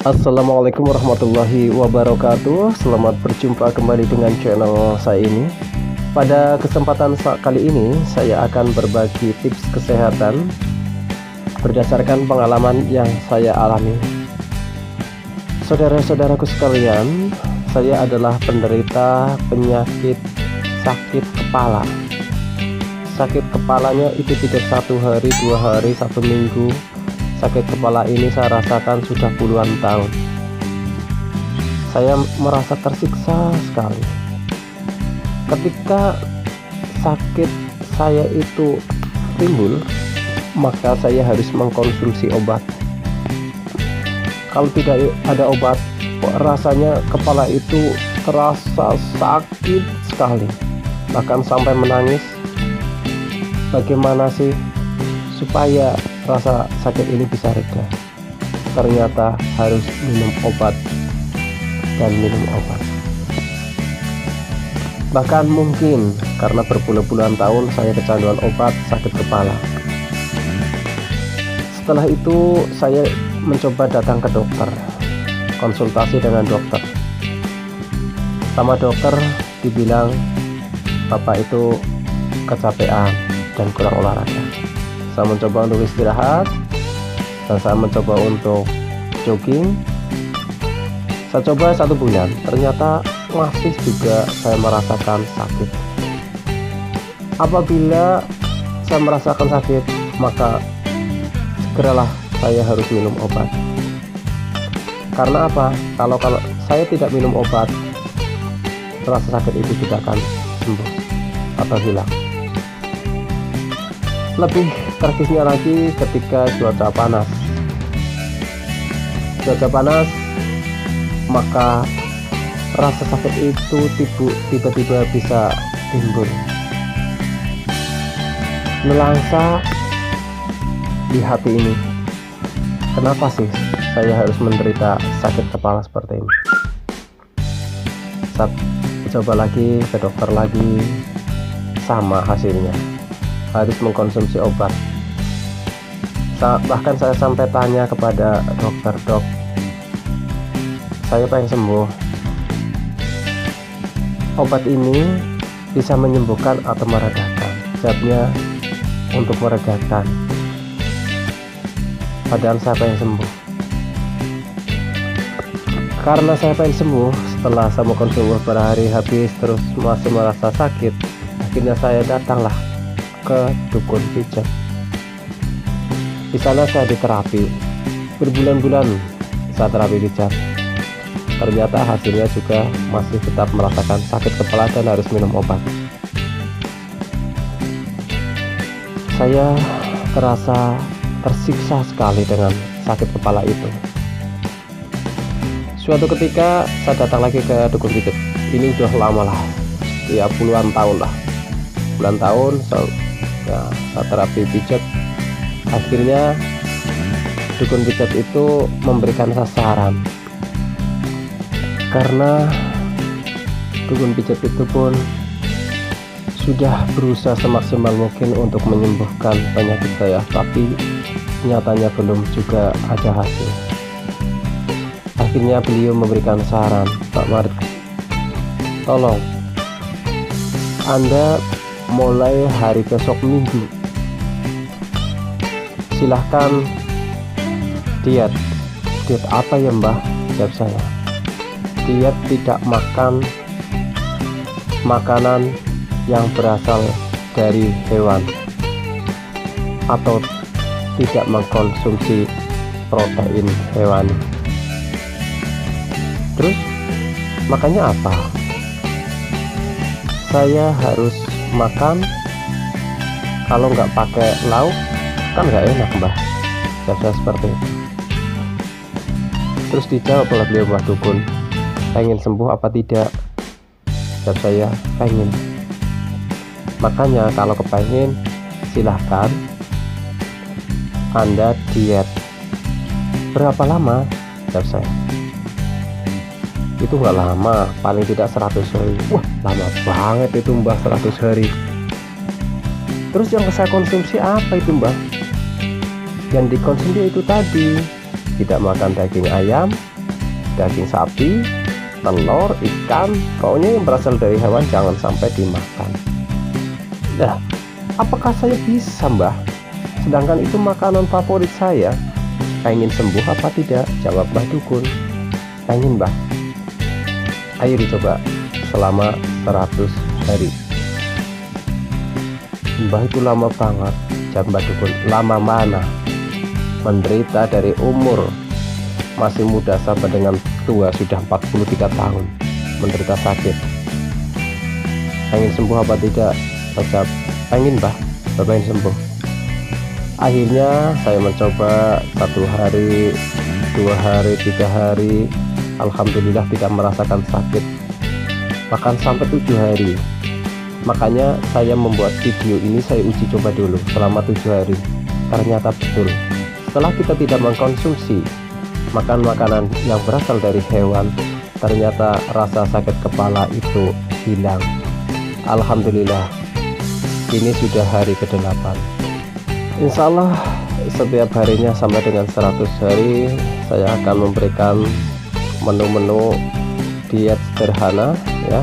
Assalamualaikum warahmatullahi wabarakatuh. Selamat berjumpa kembali dengan channel saya ini. Pada kesempatan kali ini saya akan berbagi tips kesehatan berdasarkan pengalaman yang saya alami. Saudara-saudaraku sekalian, saya adalah penderita penyakit sakit kepala. Sakit kepalanya itu tidak 1 hari, 2 hari, 1 minggu. Sakit kepala ini saya rasakan sudah puluhan tahun. Saya merasa tersiksa sekali. Ketika sakit saya itu timbul, maka saya harus mengkonsumsi obat. Kalau tidak ada obat, rasanya kepala itu terasa sakit sekali, bahkan sampai menangis. Bagaimana sih supaya rasa sakit ini bisa reda? Ternyata harus minum obat dan minum obat. Bahkan mungkin karena berpuluh-puluhan tahun saya kecanduan obat sakit kepala. Setelah itu saya mencoba datang ke dokter, konsultasi dengan dokter. Sama dokter dibilang bapak itu kecapean dan kurang olahraga. Saya mencoba untuk istirahat dan saya mencoba untuk jogging. Saya coba 1 bulan, ternyata masih juga saya merasakan sakit. Apabila saya merasakan sakit, maka segeralah saya harus minum obat. Karena apa? Kalau saya tidak minum obat, rasa sakit itu tidak akan sembuh atau hilang. Lebih tragisnya lagi ketika cuaca panas. Cuaca panas, maka rasa sakit itu tiba-tiba bisa timbul. Nelangsa di hati ini. Kenapa sih saya harus menderita sakit kepala seperti ini? Saya coba lagi ke dokter lagi, sama hasilnya. Harus mengkonsumsi obat. Bahkan saya sampai tanya kepada dokter, dok, saya pengen sembuh. Obat ini bisa menyembuhkan atau meredakan? Jawabnya untuk meredakan. Padahal saya pengen sembuh. Karena saya pengen sembuh, setelah saya mengkonsumsi beberapa hari habis terus masih merasa sakit, akhirnya saya datanglah ke dukun pijat. Di sana saya diterapi berbulan-bulan, saya terapi pijat. Ternyata hasilnya juga masih tetap merasakan sakit kepala dan harus minum obat. Saya terasa tersiksa sekali dengan sakit kepala itu. Suatu ketika saya datang lagi ke dukun pijat. Ini udah lama lah, ya puluhan tahun lah, puluhan tahun saya terapi pijat. Akhirnya dukun pijat itu memberikan sasaran, karena dukun pijat itu pun sudah berusaha semaksimal mungkin untuk menyembuhkan penyakit saya, tapi nyatanya belum juga ada hasil. Akhirnya beliau memberikan saran, Pak Marit, tolong Anda mulai hari besok Minggu silahkan diet. Diet apa ya Mbah? Jawab saya, diet tidak makan makanan yang berasal dari hewan atau tidak mengkonsumsi protein hewani. Terus makanya apa? Saya harus makan, kalau nggak pakai lauk kan nggak enak Mbah. Saya seperti itu. Terus dijawab oleh beliau, Mbah dukun, pengen sembuh apa tidak? Jawab saya, pengen. Makanya kalau kepengen, silahkan Anda diet. Berapa lama? Jawab saya, itu nggak lama, paling tidak 100 hari. Wah, lama banget itu Mbah, 100 hari. Terus yang saya konsumsi apa itu Mbah? Yang dikonsumsi itu tadi, tidak makan daging ayam, daging sapi, telur, ikan, pokoknya yang berasal dari hewan jangan sampai dimakan. Nah, apakah saya bisa, Mbah? Sedangkan itu makanan favorit saya. Pengen sembuh apa tidak? Jawab Mbah Dukun. Pengen, Mbah. Ayo dicoba selama 100 hari. Mbah, itu lama banget. Jawab Mbah Dukun. Lama mana? Menderita dari umur masih muda sampai dengan tua, sudah 43 tahun menderita sakit. Pengen sembuh apa tidak? Jawab, pengen, Mbah. Mbah pengen sembuh. Akhirnya saya mencoba 1 hari, 2 hari, 3 hari. Alhamdulillah tidak merasakan sakit, bahkan sampai 7 hari. Makanya saya membuat video ini, saya uji coba dulu selama 7 hari. Ternyata betul, setelah kita tidak mengkonsumsi makan makanan yang berasal dari hewan, ternyata rasa sakit kepala itu hilang. Alhamdulillah, ini sudah hari ke-8. Insya Allah setiap harinya sampai dengan 100 hari saya akan memberikan menu-menu diet sederhana ya.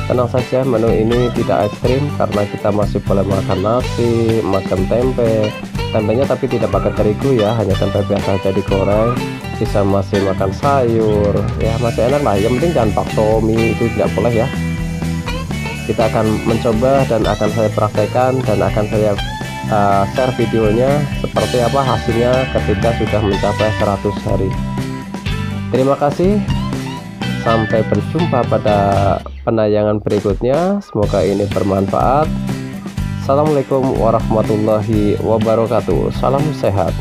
Tenang saja, menu ini tidak ekstrim karena kita masih boleh makan nasi, makan tempe. Tempenya tapi tidak pakai terigu ya, hanya tempe biasa aja digoreng. Bisa masih makan sayur ya, masih enak lah. Yang penting jangan bakso mie, itu tidak boleh ya. Kita akan mencoba dan akan saya praktekkan dan akan saya share videonya seperti apa hasilnya ketika sudah mencapai 100 hari. Terima kasih, sampai berjumpa pada penayangan berikutnya. Semoga ini bermanfaat. Assalamualaikum warahmatullahi wabarakatuh. Salam sehat.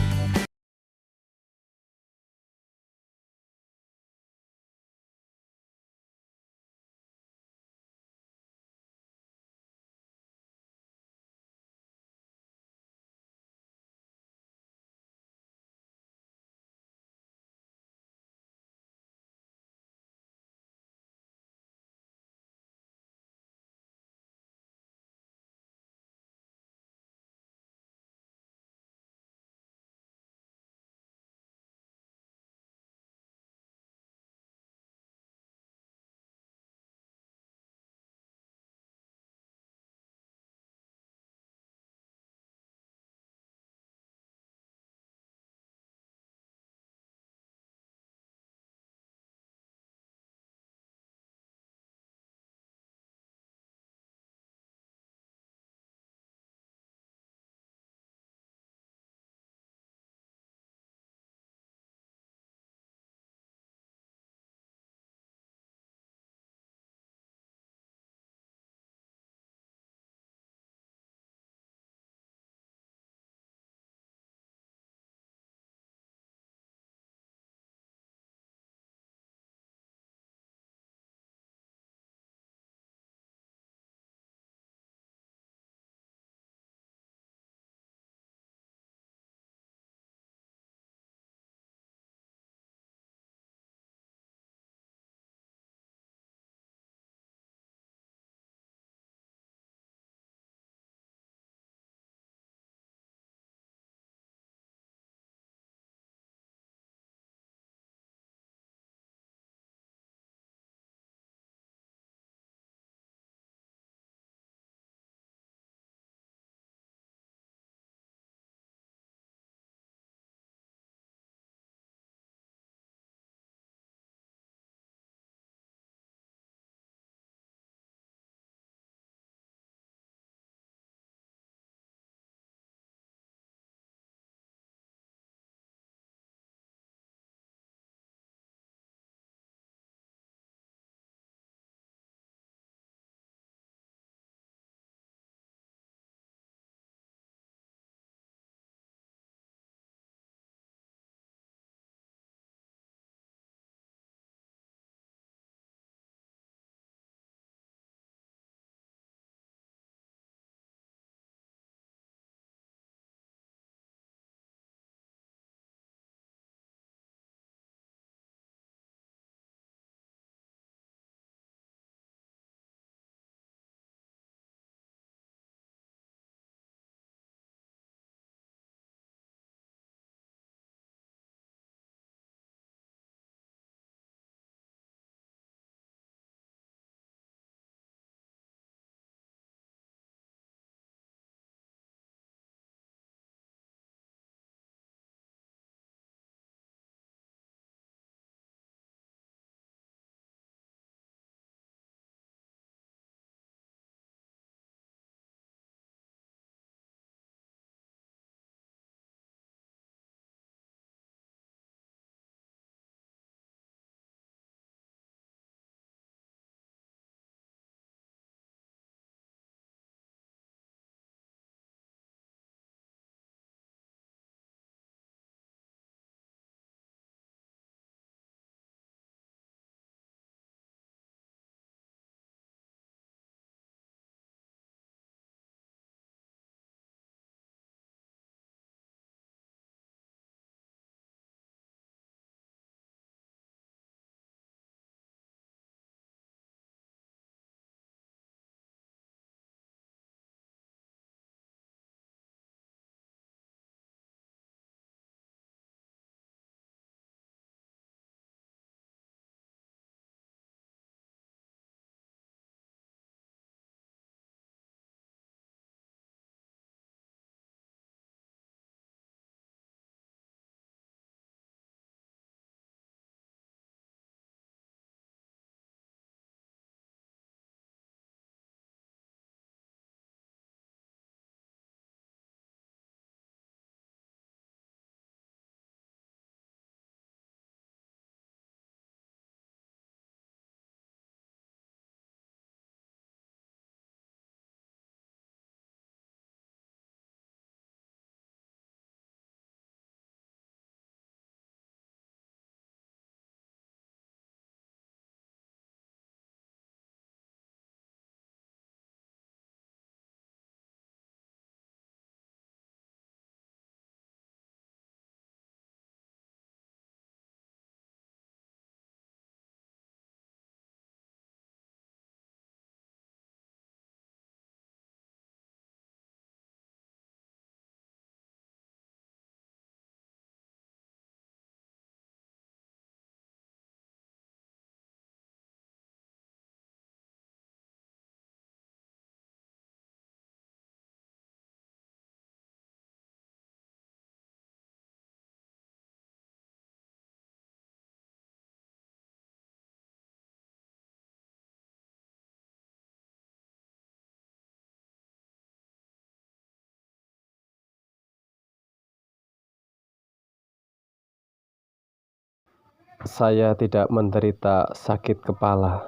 saya tidak menderita sakit kepala.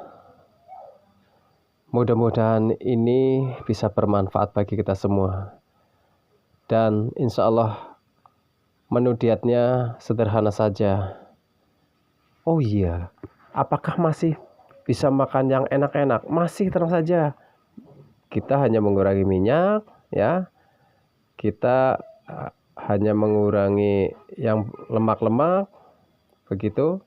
Mudah-mudahan ini bisa bermanfaat bagi kita semua. Dan insya Allah menu dietnya sederhana saja. Oh iya, apakah masih bisa makan yang enak-enak? Masih, tenang saja. Kita hanya mengurangi minyak, ya. Kita hanya mengurangi yang lemak-lemak, begitu.